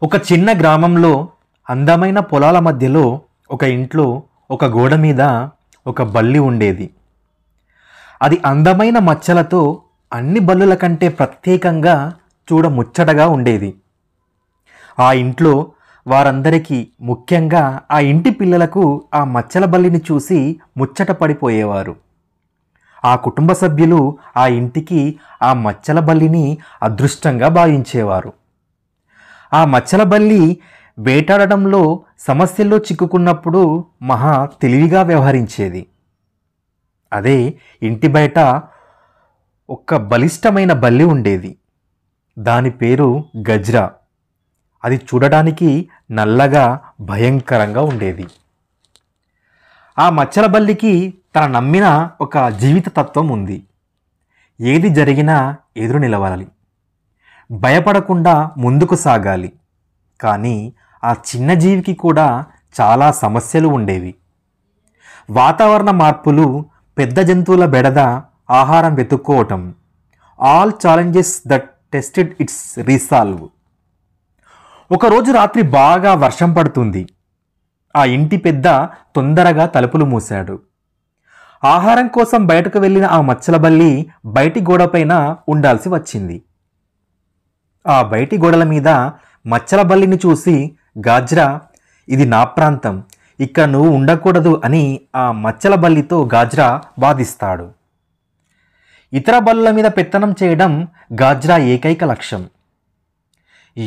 ఒక చిన్న గ్రామంలో అందమైన పొలాల మధ్యలో ఒక ఇంట్లో ఒక గోడ మీద ఒక బల్లి ఉండేది. అది అందమైన మచ్చలతో అన్ని బల్లుల కంటే ప్రత్యేకంగా చూడముచ్చటగా ఉండేది. ఆ ఇంట్లో వారందరికీ, ముఖ్యంగా ఆ ఇంటి పిల్లలకు ఆ మచ్చల బల్లిని చూసి ముచ్చట పడిపోయేవారు. ఆ కుటుంబ సభ్యులు ఆ ఇంటికి ఆ మచ్చల బల్లిని అదృష్టంగా భావించేవారు. ఆ మచ్చల బల్లి వేటాడడంలో సమస్యల్లో చిక్కుకున్నప్పుడు మహా తెలివిగా వ్యవహరించేది. అదే ఇంటి బయట ఒక బలిష్టమైన బల్లి ఉండేది. దాని పేరు గజ్రా. అది చూడడానికి నల్లగా భయంకరంగా ఉండేది. ఆ మచ్చల బల్లికి తన నమ్మిన ఒక జీవిత తత్వం ఉంది. ఏది జరిగినా ఎదురు నిలవాలి, భయపడకుండా ముందుకు సాగాలి. కానీ ఆ చిన్న జీవికి కూడా చాలా సమస్యలు ఉండేవి. వాతావరణ మార్పులు, పెద్ద జంతువుల బెడద, ఆహారం వెతుక్కోవటం, all challenges that tested its resolve. ఒకరోజు రాత్రి బాగా వర్షం పడుతుంది. ఆ ఇంటి పెద్ద తొందరగా తలుపులు మూశాడు. ఆహారం కోసం బయటకు వెళ్ళిన ఆ మచ్చల బల్లి బయటి గోడపైన ఉండాల్సి వచ్చింది. ఆ బయటి గోడల మీద మచ్చల బల్లిని చూసి, గాజ్రా, ఇది నా ప్రాంతం, ఇక్కడ నువ్వు ఉండకూడదు అని ఆ మచ్చల బల్లితో గాజ్రా వాదిస్తాడు. ఇతర బల్లుల మీద పెత్తనం చేయడం గాజ్రా ఏకైక లక్ష్యం.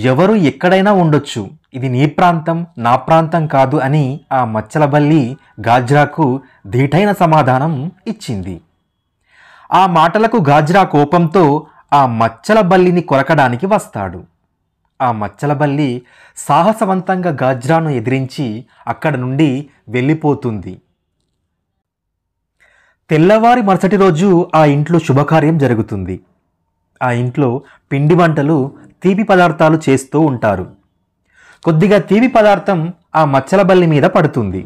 ఎవరు ఎక్కడైనా ఉండొచ్చు, ఇది నీ ప్రాంతం, నా ప్రాంతం కాదు అని ఆ మచ్చల బల్లి గాజ్రాకు ధీటైన సమాధానం ఇచ్చింది. ఆ మాటలకు గాజ్రా కోపంతో ఆ మచ్చల బల్లిని కొరకడానికి వస్తాడు. ఆ మచ్చల బల్లి సాహసవంతంగా గాజ్రాను ఎదిరించి అక్కడ నుండి వెళ్ళిపోతుంది. తెల్లవారి మరుసటి రోజు ఆ ఇంట్లో శుభకార్యం జరుగుతుంది. ఆ ఇంట్లో పిండి వంటలు, తీపి పదార్థాలు చేస్తూ ఉంటారు. కొద్దిగా తీపి పదార్థం ఆ మచ్చల బల్లి మీద పడుతుంది.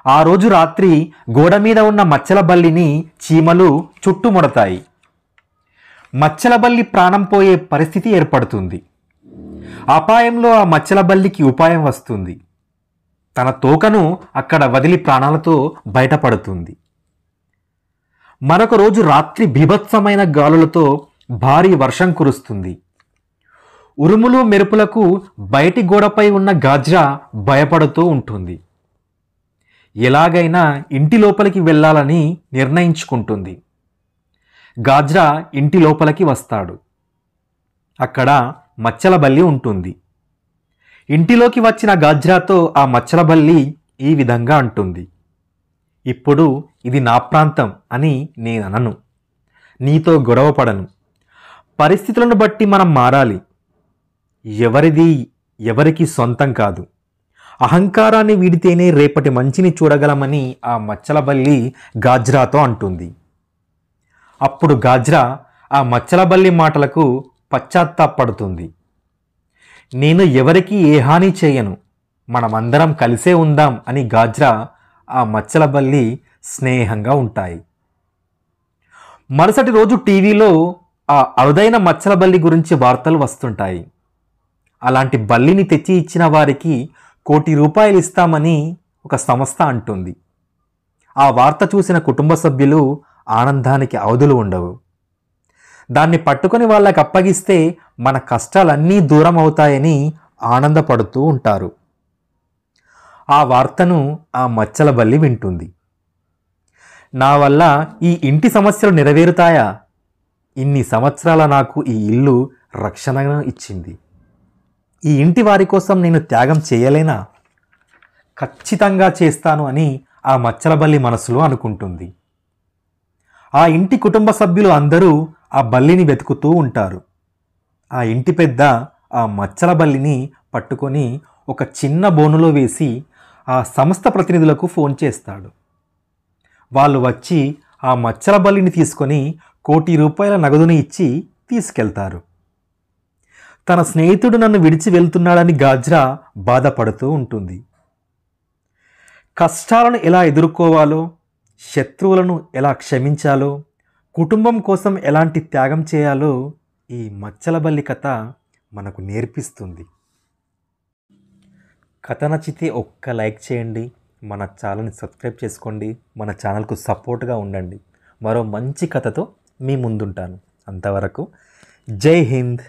ఆ రోజు రాత్రి గోడ మీద ఉన్న మచ్చల బల్లిని చీమలు చుట్టుముడతాయి. మచ్చల బల్లి ప్రాణం పోయే పరిస్థితి ఏర్పడుతుంది. అపాయంలో ఆ మచ్చల బల్లికి ఉపాయం వస్తుంది. తన తోకను అక్కడ వదిలి ప్రాణాలతో బయటపడుతుంది. మరొక రోజు రాత్రి బీభత్సమైన గాలులతో భారీ వర్షం కురుస్తుంది. ఉరుములు మెరుపులకు బయటి గోడపై ఉన్న గాజ్రా భయపడుతూ ఉంటుంది. ఎలాగైనా ఇంటి లోపలికి వెళ్ళాలని నిర్ణయించుకుంటుంది. గాజ్రా ఇంటి లోపలికి వస్తాడు. అక్కడ మచ్చల బల్లి ఉంటుంది. ఇంటిలోకి వచ్చిన గాజ్రాతో ఆ మచ్చల బల్లి ఈ విధంగా అంటుంది, ఇప్పుడు ఇది నా ప్రాంతం అని నేననను, నీతో గొడవ పడను. పరిస్థితులను బట్టి మనం మారాలి. ఎవరిది ఎవరికి సొంతం కాదు. అహంకారాన్ని వీడితేనే రేపటి మంచిని చూడగలమని ఆ మచ్చల బల్లి గాజ్రాతో అంటుంది. అప్పుడు గాజ్రా ఆ మచ్చల బల్లి మాటలకు పశ్చాత్తాపడుతుంది. నేను ఎవరికి ఏ హాని చేయను, మనమందరం కలిసే ఉందాం అని గాజ్రా ఆ మచ్చల బల్లి స్నేహంగా ఉంటాయి. మరుసటి రోజు టీవీలో ఆ అరుదైన మచ్చల బల్లి గురించి వార్తలు వస్తుంటాయి. అలాంటి బల్లిని తెచ్చి ఇచ్చిన వారికి ₹1,00,00,000 ఇస్తామని ఒక సంస్థ అంటుంది. ఆ వార్త చూసిన కుటుంబ సభ్యులు ఆనందానికి అవధులు ఉండవు. దాన్ని పట్టుకొని వాళ్ళకి అప్పగిస్తే మన కష్టాలన్నీ దూరం అవుతాయని ఆనందపడుతూ ఉంటారు. ఆ వార్తను ఆ మచ్చల బల్లి వింటుంది. నా వల్ల ఈ ఇంటి సమస్యలు నెరవేరుతాయా? ఇన్ని సంవత్సరాల నాకు ఈ ఇల్లు రక్షణను ఇచ్చింది. ఈ ఇంటి వారి కోసం నేను త్యాగం చేయలేనా? ఖచ్చితంగా చేస్తాను అని ఆ మచ్చల బల్లి మనసులో అనుకుంటుంది. ఆ ఇంటి కుటుంబ సభ్యులు అందరూ ఆ బల్లిని వెతుకుతూ ఉంటారు. ఆ ఇంటి పెద్ద ఆ మచ్చల బల్లిని పట్టుకొని ఒక చిన్న బోనులో వేసి ఆ సంస్థ ప్రతినిధులకు ఫోన్ చేస్తాడు. వాళ్ళు వచ్చి ఆ మచ్చల బల్లిని తీసుకొని ₹1,00,00,000 నగదుని ఇచ్చి తీసుకెళ్తారు. తన స్నేహితుడు నన్ను విడిచి వెళ్తున్నాడని గాజ్రా బాధపడుతూ ఉంటుంది. కష్టాలను ఎలా ఎదుర్కోవాలో, శత్రువులను ఎలా క్షమించాలో, కుటుంబం కోసం ఎలాంటి త్యాగం చేయాలో ఈ మచ్చల బల్లి కథ మనకు నేర్పిస్తుంది. కథ నచ్చితే ఒక్క లైక్ చేయండి, మన ఛానల్ని సబ్స్క్రైబ్ చేసుకోండి, మన ఛానల్కు సపోర్ట్గా ఉండండి. మరో మంచి కథతో మీ ముందుంటాను. అంతవరకు జై హింద్.